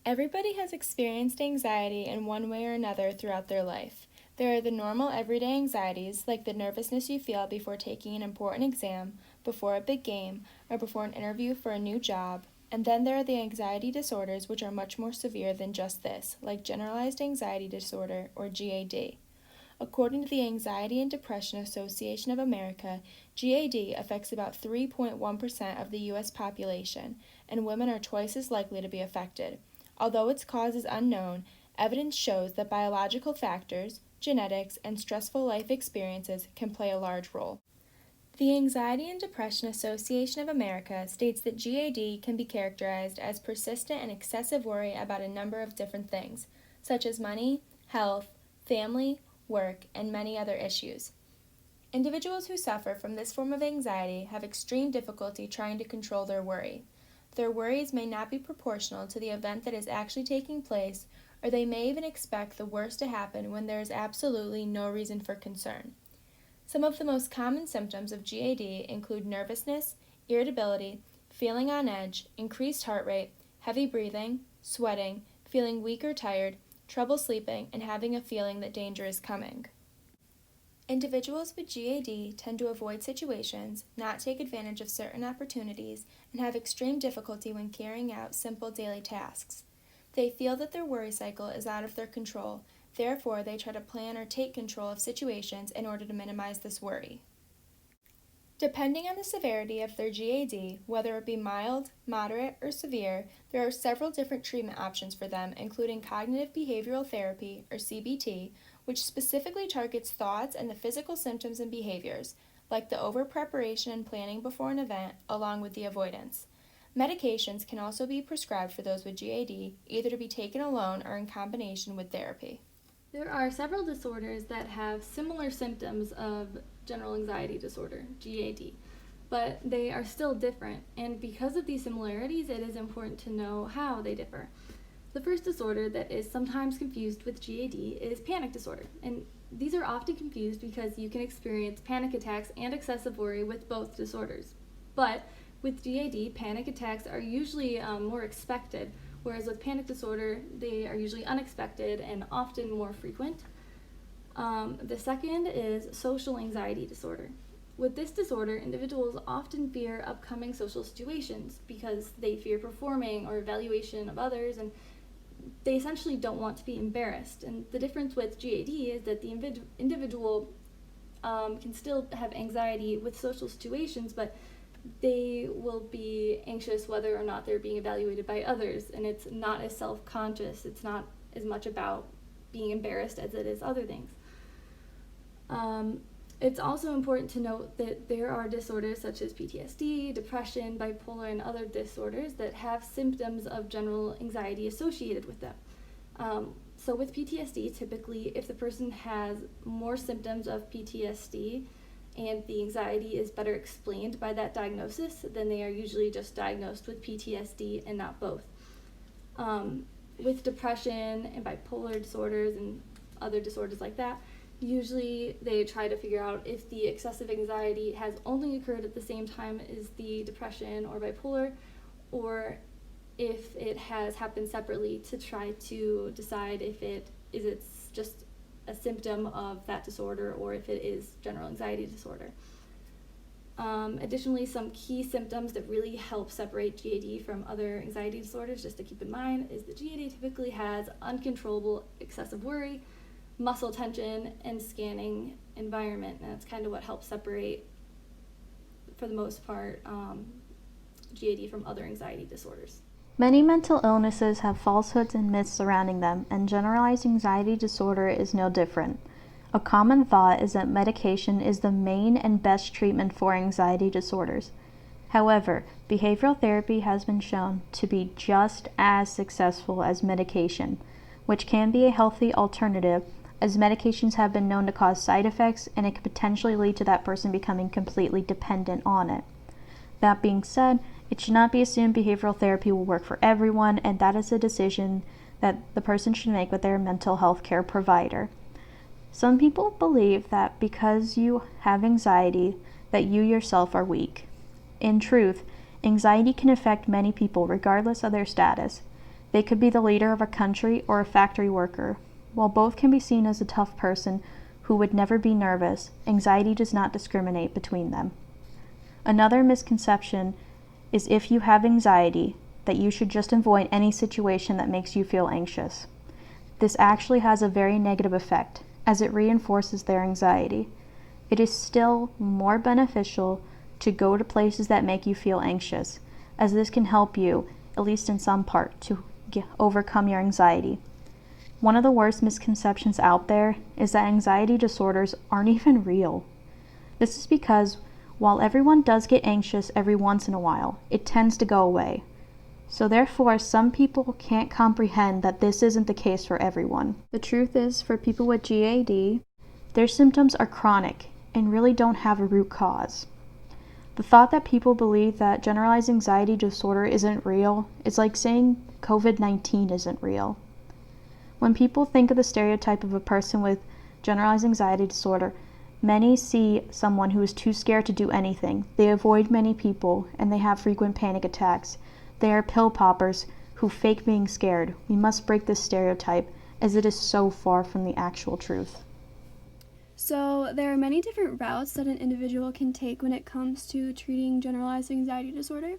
Everybody has experienced anxiety in one way or another throughout their life. There are the normal everyday anxieties, like the nervousness you feel before taking an important exam, before a big game, or before an interview for a new job. And then there are the anxiety disorders, which are much more severe than just this, like generalized anxiety disorder, or GAD. According to the Anxiety and Depression Association of America, GAD affects about 3.1% of the U.S. population, and women are twice as likely to be affected. Although its cause is unknown, evidence shows that biological factors, genetics, and stressful life experiences can play a large role. The Anxiety and Depression Association of America states that GAD can be characterized as persistent and excessive worry about a number of different things, such as money, health, family, work, and many other issues. Individuals who suffer from this form of anxiety have extreme difficulty trying to control their worry. Their worries may not be proportional to the event that is actually taking place, or they may even expect the worst to happen when there is absolutely no reason for concern. Some of the most common symptoms of GAD include nervousness, irritability, feeling on edge, increased heart rate, heavy breathing, sweating, feeling weak or tired, trouble sleeping, and having a feeling that danger is coming. Individuals with GAD tend to avoid situations, not take advantage of certain opportunities, and have extreme difficulty when carrying out simple daily tasks. They feel that their worry cycle is out of their control, therefore they try to plan or take control of situations in order to minimize this worry. Depending on the severity of their GAD, whether it be mild, moderate, or severe, there are several different treatment options for them, including cognitive behavioral therapy, or CBT, which specifically targets thoughts and the physical symptoms and behaviors, like the over-preparation and planning before an event, along with the avoidance. Medications can also be prescribed for those with GAD, either to be taken alone or in combination with therapy. There are several disorders that have similar symptoms of general anxiety disorder, GAD, but they are still different, and because of these similarities, it is important to know how they differ. The first disorder that is sometimes confused with GAD is panic disorder, and these are often confused because you can experience panic attacks and excessive worry with both disorders. But with GAD, panic attacks are usually more expected, whereas with panic disorder, they are usually unexpected and often more frequent. The second is social anxiety disorder. With this disorder, individuals often fear upcoming social situations because they fear performing or evaluation of others, and they essentially don't want to be embarrassed. And the difference with GAD is that the individual can still have anxiety with social situations, but they will be anxious whether or not they're being evaluated by others, and it's not as self-conscious. It's not as much about being embarrassed as it is other things. It's also important to note that there are disorders such as PTSD, depression, bipolar, and other disorders that have symptoms of general anxiety associated with them. So with PTSD, typically if the person has more symptoms of PTSD and the anxiety is better explained by that diagnosis, then they are usually just diagnosed with PTSD and not both. With depression and bipolar disorders and other disorders like that, usually they try to figure out if the excessive anxiety has only occurred at the same time as the depression or bipolar, or if it has happened separately, to try to decide if it's just a symptom of that disorder or if it is general anxiety disorder. Additionally, some key symptoms that really help separate GAD from other anxiety disorders, just to keep in mind, is that GAD typically has uncontrollable excessive worry, muscle tension, and scanning environment, and that's kind of what helps separate, for the most part, GAD from other anxiety disorders. Many mental illnesses have falsehoods and myths surrounding them, and generalized anxiety disorder is no different. A common thought is that medication is the main and best treatment for anxiety disorders. However, behavioral therapy has been shown to be just as successful as medication, which can be a healthy alternative, as medications have been known to cause side effects and it could potentially lead to that person becoming completely dependent on it. That being said, it should not be assumed behavioral therapy will work for everyone, and that is a decision that the person should make with their mental health care provider. Some people believe that because you have anxiety, that you yourself are weak. In truth, anxiety can affect many people regardless of their status. They could be the leader of a country or a factory worker. While both can be seen as a tough person who would never be nervous, anxiety does not discriminate between them. Another misconception is if you have anxiety, that you should just avoid any situation that makes you feel anxious. This actually has a very negative effect, as it reinforces their anxiety. It is still more beneficial to go to places that make you feel anxious, as this can help you, at least in some part, to overcome your anxiety. One of the worst misconceptions out there is that anxiety disorders aren't even real. This is because while everyone does get anxious every once in a while, it tends to go away. So therefore, some people can't comprehend that this isn't the case for everyone. The truth is, for people with GAD, their symptoms are chronic and really don't have a root cause. The thought that people believe that generalized anxiety disorder isn't real is like saying COVID-19 isn't real. When people think of the stereotype of a person with generalized anxiety disorder, many see someone who is too scared to do anything. They avoid many people and they have frequent panic attacks. They are pill poppers who fake being scared. We must break this stereotype, as it is so far from the actual truth. So, there are many different routes that an individual can take when it comes to treating generalized anxiety disorder.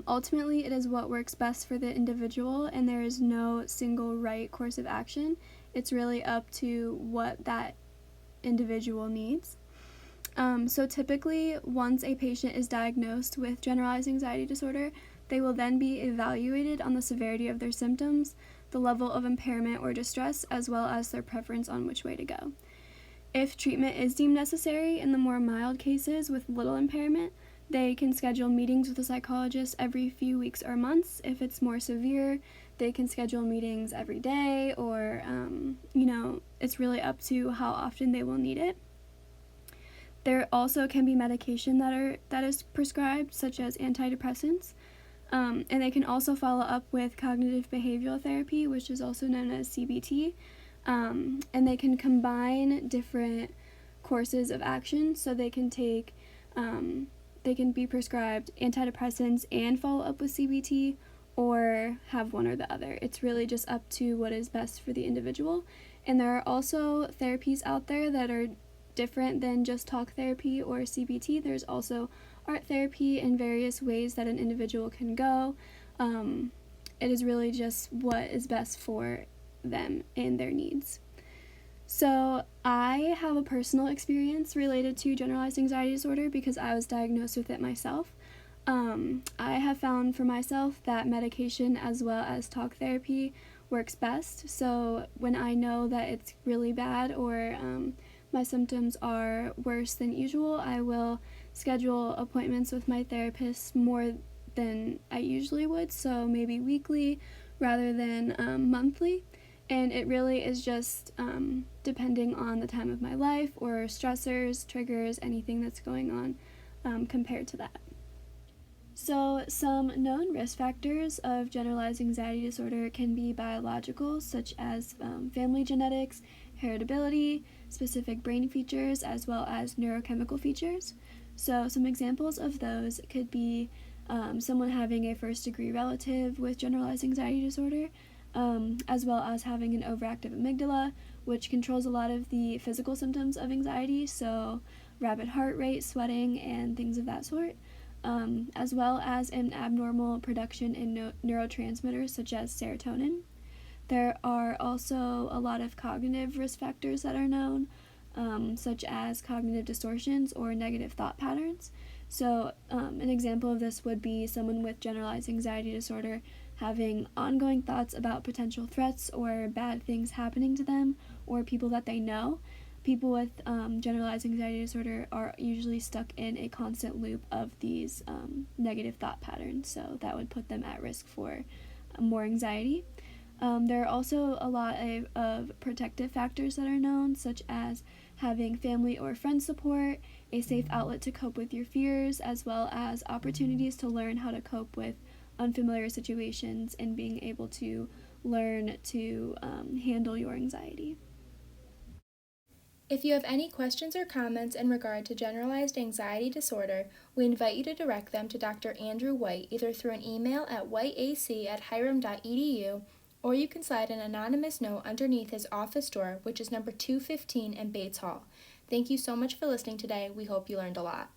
Ultimately, it is what works best for the individual, and there is no single right course of action. It's really up to what that individual needs. So, typically, once a patient is diagnosed with generalized anxiety disorder, they will then be evaluated on the severity of their symptoms, the level of impairment or distress, as well as their preference on which way to go. If treatment is deemed necessary in the more mild cases with little impairment, they can schedule meetings with a psychologist every few weeks or months. If it's more severe, they can schedule meetings every day, or, it's really up to how often they will need it. There also can be medication that is prescribed, such as antidepressants, and they can also follow up with cognitive behavioral therapy, which is also known as CBT, and they can combine different courses of action, so they can be prescribed antidepressants and follow up with CBT, or have one or the other. It's really just up to what is best for the individual. And there are also therapies out there that are different than just talk therapy or CBT. There's also art therapy and various ways that an individual can go. It is really just what is best for them and their needs. So I have a personal experience related to generalized anxiety disorder because I was diagnosed with it myself. I have found for myself that medication as well as talk therapy works best. So when I know that it's really bad, or my symptoms are worse than usual, I will schedule appointments with my therapist more than I usually would, so maybe weekly rather than monthly. And it really is just depending on the time of my life or stressors, triggers, anything that's going on compared to that. So, some known risk factors of generalized anxiety disorder can be biological, such as family genetics, heritability, specific brain features, as well as neurochemical features. So, some examples of those could be someone having a first-degree relative with generalized anxiety disorder, as well as having an overactive amygdala, which controls a lot of the physical symptoms of anxiety, so rapid heart rate, sweating, and things of that sort. As well as an abnormal production in neurotransmitters such as serotonin. There are also a lot of cognitive risk factors that are known, such as cognitive distortions or negative thought patterns. So an example of this would be someone with generalized anxiety disorder having ongoing thoughts about potential threats or bad things happening to them or people that they know. People with generalized anxiety disorder are usually stuck in a constant loop of these negative thought patterns, so that would put them at risk for more anxiety. There are also a lot of protective factors that are known, such as having family or friend support, a safe outlet to cope with your fears, as well as opportunities to learn how to cope with unfamiliar situations and being able to learn to handle your anxiety. If you have any questions or comments in regard to generalized anxiety disorder, we invite you to direct them to Dr. Andrew White either through an email at whiteac@hiram.edu, or you can slide an anonymous note underneath his office door, which is number 215 in Bates Hall. Thank you so much for listening today. We hope you learned a lot.